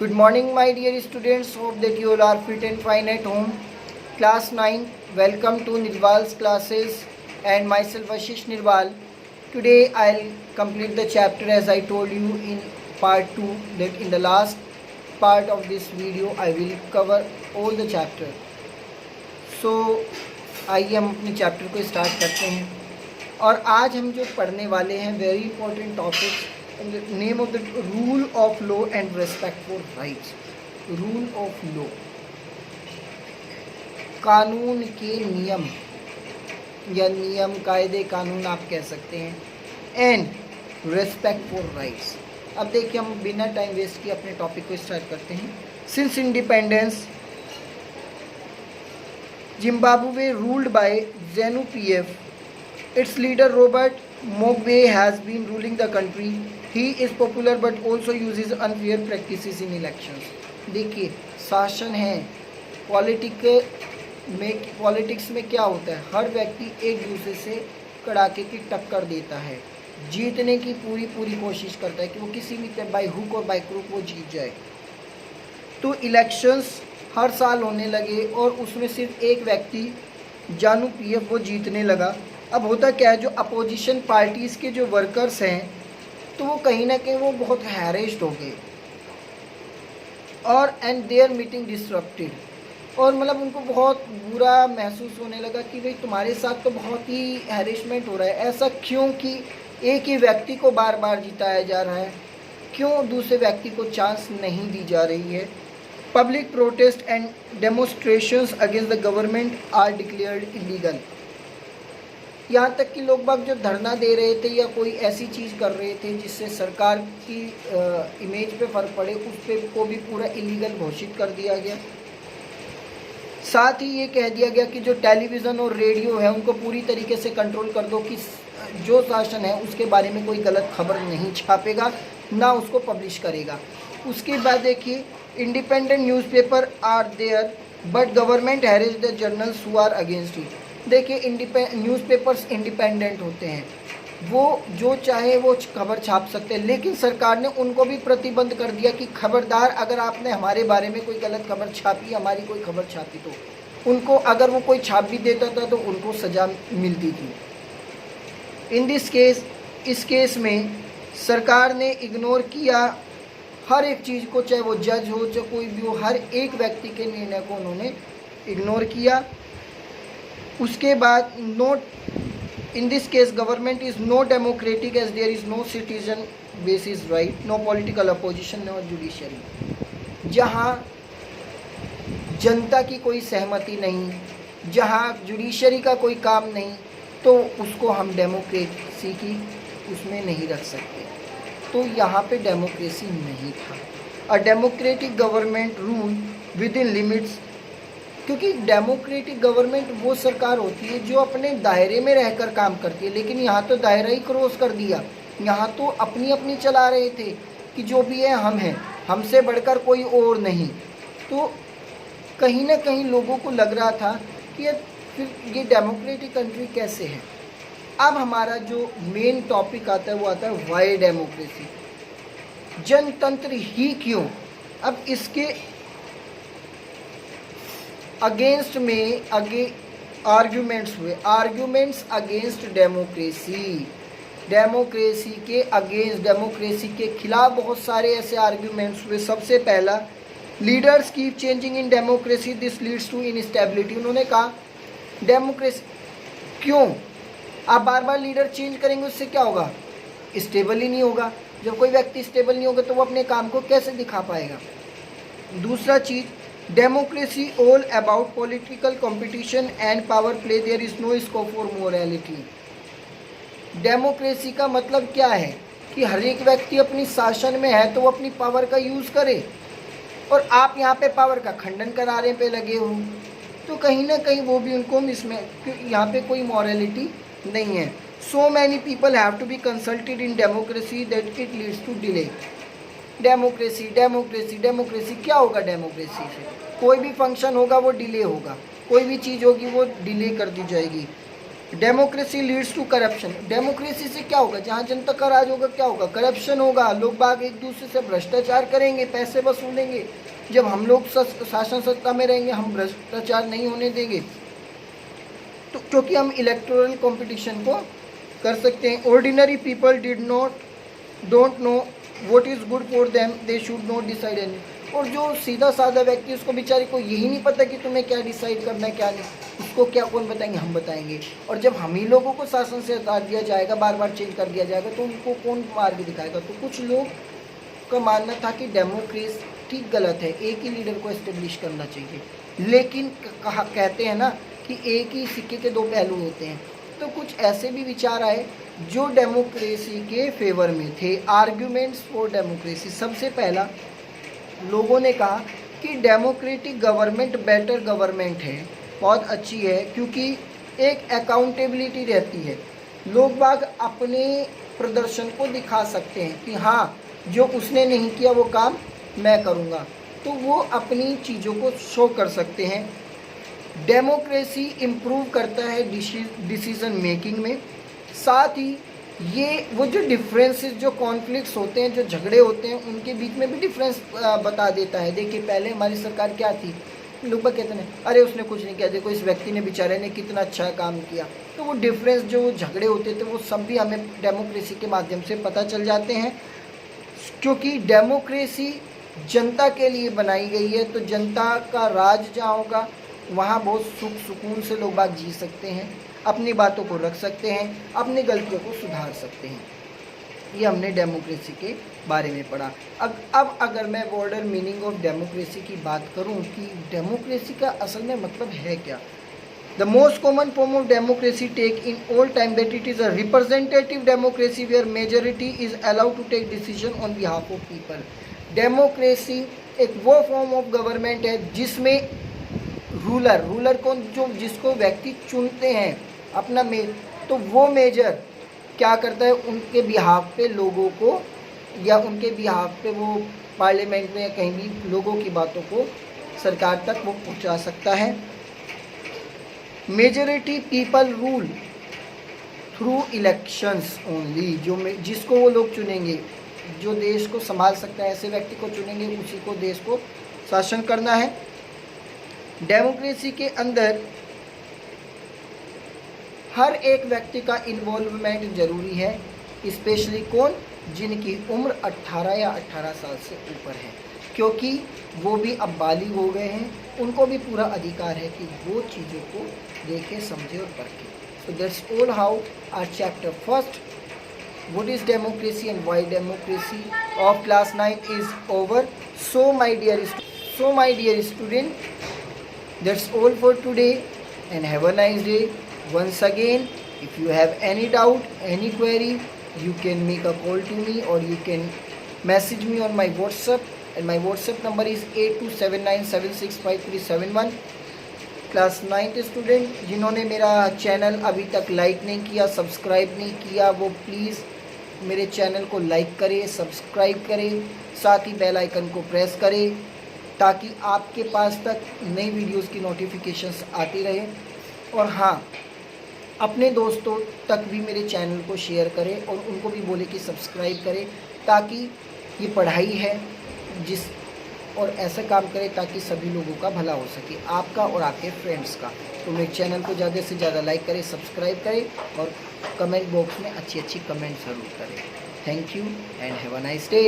Good morning, my dear students. Hope that you all are fit and fine at home. Class 9, welcome to Nirval's classes and myself Ashish Nirval. Today I'll complete the chapter as I told you in part 2, that in the last part of this video I will cover all the chapter. So आइए हम अपने chapter को start करते हैं। और आज हम जो पढ़ने वाले हैं very important topic, name of the rule of law and respect for rights. Rule of law, कानून के नियम या नियम, कायदे, कानून आप कह सकते हैं, एंड रेस्पेक्ट फॉर राइट्स। अब देखिए हम बिना टाइम वेस्ट किए अपने टॉपिक को स्टार्ट करते हैं। Since independence Zimbabwe ruled by ZANU-PF. Its leader Robert Mugabe has been ruling the country. He is popular but also uses unfair practices in elections. देखिए शासन है, पॉलिटिक्स में क्या होता है, हर व्यक्ति एक दूसरे से कड़ाके की टक्कर देता है, जीतने की पूरी कोशिश करता है कि वो किसी भी बाय हुक और बाय क्रूक वो जीत जाए। तो इलेक्शंस हर साल होने लगे और उसमें सिर्फ एक व्यक्ति ZANU-PF वो जीतने लगा। अब होता क्या है, जो अपोजिशन पार्टीज़ के जो वर्कर्स हैं तो वो कहीं ना कहीं वो बहुत हैरेस्ड हो गए और एंड देयर मीटिंग डिसरप्टेड, और मतलब उनको बहुत बुरा महसूस होने लगा कि भाई तुम्हारे साथ तो बहुत ही हैरेसमेंट हो रहा है। ऐसा क्यों कि एक ही व्यक्ति को बार बार जिताया जा रहा है, क्यों दूसरे व्यक्ति को चांस नहीं दी जा रही है। Public protest and demonstrations against the government are declared illegal. यहाँ तक कि लोग बाग जो धरना दे रहे थे या कोई ऐसी चीज़ कर रहे थे जिससे सरकार की इमेज पे फ़र्क पड़े, उस पे को भी पूरा इलीगल घोषित कर दिया गया। साथ ही ये कह दिया गया कि जो टेलीविज़न और रेडियो है उनको पूरी तरीके से कंट्रोल कर दो कि जो शासन है उसके बारे में कोई गलत खबर नहीं छापेगा, ना उसको पब्लिश करेगा। उसके बाद देखिए independent newspaper are there but government harass the journals who are against it. देखिए न्यूज़पेपर्स इंडिपेंडेंट होते हैं, वो जो चाहे वो खबर छाप सकते हैं, लेकिन सरकार ने उनको भी प्रतिबंध कर दिया कि खबरदार अगर आपने हमारे बारे में कोई गलत खबर छापी, हमारी कोई खबर छापी तो उनको, अगर वो कोई छाप भी देता था तो उनको सज़ा मिलती थी। इन दिस केस, इस केस में सरकार ने इग्नोर किया हर एक चीज़ को, चाहे वो जज हो चाहे कोई भी हो, हर एक व्यक्ति के निर्णय को उन्होंने इग्नोर किया। उसके बाद note in this case government is no democratic as there is no citizen basis right, no political opposition, no judiciary. जहाँ जनता की कोई सहमति नहीं, जहाँ जुडिशरी का कोई काम नहीं, तो उसको हम डेमोक्रेसी की उसमें नहीं रख सकते। तो यहाँ पे डेमोक्रेसी नहीं था। A democratic government rule with in limits, क्योंकि डेमोक्रेटिक गवर्नमेंट वो सरकार होती है जो अपने दायरे में रहकर काम करती है, लेकिन यहाँ तो दायरा ही क्रॉस कर दिया। यहाँ तो अपनी अपनी चला रहे थे कि जो भी है हम हैं, हमसे बढ़कर कोई और नहीं। तो कहीं ना कहीं लोगों को लग रहा था कि फिर ये डेमोक्रेटिक कंट्री कैसे है। अब हमारा जो मेन टॉपिक आता है वो आता है वाई डेमोक्रेसी, जनतंत्र ही क्यों। अब इसके अगेंस्ट में आर्ग्यूमेंट्स हुए, आर्ग्यूमेंट्स अगेंस्ट डेमोक्रेसी, डेमोक्रेसी के अगेंस्ट, डेमोक्रेसी के खिलाफ बहुत सारे ऐसे आर्ग्यूमेंट्स हुए। सबसे पहला, leaders keep changing in democracy, this leads to instability. उन्होंने कहा डेमोक्रेसी क्यों, आप बार बार लीडर चेंज करेंगे, उससे क्या होगा, स्टेबल ही नहीं होगा। जब कोई व्यक्ति स्टेबल नहीं होगा तो वो अपने काम को कैसे दिखा पाएगा। दूसरा चीज़, democracy all about political competition and power play, there is no scope for morality. Democracy का मतलब क्या है कि हर एक व्यक्ति अपनी शासन में है तो वो अपनी पावर का यूज़ करे, और आप यहाँ पे पावर का खंडन कराने पे लगे हो, तो कहीं ना कहीं वो भी उनको इसमें यहाँ पे कोई मॉरलिटी नहीं है। So many people have to be consulted in democracy that it leads to delay. Democracy democracy democracy क्या होगा, डेमोक्रेसी से कोई भी फंक्शन होगा वो डिले होगा, कोई भी चीज़ होगी वो डिले कर दी जाएगी। Democracy leads to corruption. Democracy से क्या होगा? जहाँ जनता का राज होगा क्या होगा? करप्शन होगा, लोग बाग एक दूसरे से भ्रष्टाचार करेंगे, पैसे वसूलेंगे। जब हम लोग शासन सत्ता में रहेंगे, हम भ्रष्टाचार नहीं होने देंगे, तो क्योंकि हम इलेक्टोरल कंपटीशन को कर सकते हैं। Ordinary people don't know what is good for them, they should not decide any. और जो सीधा साधा व्यक्ति, उसको बेचारे को यही नहीं पता कि तुम्हें क्या डिसाइड करना है क्या नहीं, उसको क्या कौन बताएंगे? हम बताएंगे। और जब हम ही लोगों को शासन से हटा दिया जाएगा, बार बार चेंज कर दिया जाएगा, तो उनको कौन मार्ग दिखाएगा? तो कुछ लोग का मानना था कि डेमोक्रेसी ठीक गलत है, एक ही लीडर को एस्टेब्लिश करना चाहिए। लेकिन कहते हैं ना कि एक ही सिक्के के दो पहलू होते हैं। तो कुछ ऐसे भी विचार आए जो डेमोक्रेसी के फेवर में थे। Arguments for democracy. सबसे पहला, लोगों ने कहा कि डेमोक्रेटिक गवर्नमेंट बेटर गवर्नमेंट है, बहुत अच्छी है, क्योंकि एक अकाउंटेबिलिटी रहती है। लोग बाग अपने प्रदर्शन को दिखा सकते हैं कि हाँ, जो उसने नहीं किया वो काम मैं करूँगा, तो वो अपनी चीज़ों को शो कर सकते हैं। डेमोक्रेसी इम्प्रूव करता है डिसीज़न मेकिंग में। साथ ही ये वो जो डिफरेंसेस, जो कॉन्फ्लिक्ट्स होते हैं, जो झगड़े होते हैं, उनके बीच में भी डिफरेंस बता देता है। देखिए, पहले हमारी सरकार क्या थी, लोग कहते हैं अरे उसने कुछ नहीं किया, देखो इस व्यक्ति ने बेचारे ने कितना अच्छा काम किया। तो वो डिफरेंस, जो झगड़े होते थे, वो सब भी हमें डेमोक्रेसी के माध्यम से पता चल जाते हैं। क्योंकि डेमोक्रेसी जनता के लिए बनाई गई है, तो जनता का राज जहाँ होगा वहाँ बहुत सुख सुकून से लोग बाग जी सकते हैं, अपनी बातों को रख सकते हैं, अपनी गलतियों को सुधार सकते हैं। ये हमने डेमोक्रेसी के बारे में पढ़ा। अब अगर मैं ब्रॉडर मीनिंग ऑफ डेमोक्रेसी की बात करूं कि डेमोक्रेसी का असल में मतलब है क्या। The most common form of democracy take in all time that it is a representative democracy where majority is allowed to take decision on behalf of people. Democracy एक वो फॉर्म ऑफ गवर्नमेंट है जिसमें ruler को, जो जिसको व्यक्ति चुनते हैं अपना तो वो मेजर क्या करता है, उनके बिहाफ पे लोगों को, या उनके बिहाफ पे वो पार्लियामेंट में या कहीं भी लोगों की बातों को सरकार तक वो पहुंचा सकता है। Majority people rule through elections only. जिसको वो लोग चुनेंगे, जो देश को संभाल सकता है, ऐसे व्यक्ति को चुनेंगे, उसी को देश को शासन करना है। डेमोक्रेसी के अंदर हर एक व्यक्ति का इन्वॉल्वमेंट ज़रूरी है, स्पेशली कौन, जिनकी उम्र 18 या 18 साल से ऊपर है, क्योंकि वो भी अब बालिग हो गए हैं, उनको भी पूरा अधिकार है कि वो चीज़ों को देखें, समझें और परखें। So that's all how our chapter first, what is democracy and why democracy of class 9 is over. So my dear student, that's all for today and have a nice day. Once again, if you have any doubt, any query, you can make a call to me or you can message me on my WhatsApp, and my WhatsApp number is 8279765371. Class 9th student जिन्होंने मेरा channel अभी तक like नहीं किया, subscribe नहीं किया, वो please मेरे चैनल को लाइक करें, सब्सक्राइब करें, साथ ही बेल आइकन को प्रेस करें, ताकि आपके पास तक नई वीडियोस की नोटिफिकेशंस आती रहे। और हाँ, अपने दोस्तों तक भी मेरे चैनल को शेयर करें और उनको भी बोले कि सब्सक्राइब करें, ताकि ये पढ़ाई है और ऐसा काम करें ताकि सभी लोगों का भला हो सके, आपका और आपके फ्रेंड्स का। तो मेरे चैनल को ज़्यादा से ज़्यादा लाइक करें, सब्सक्राइब करें और कमेंट बॉक्स में अच्छी अच्छी कमेंट ज़रूर करें। Thank you and have a nice day.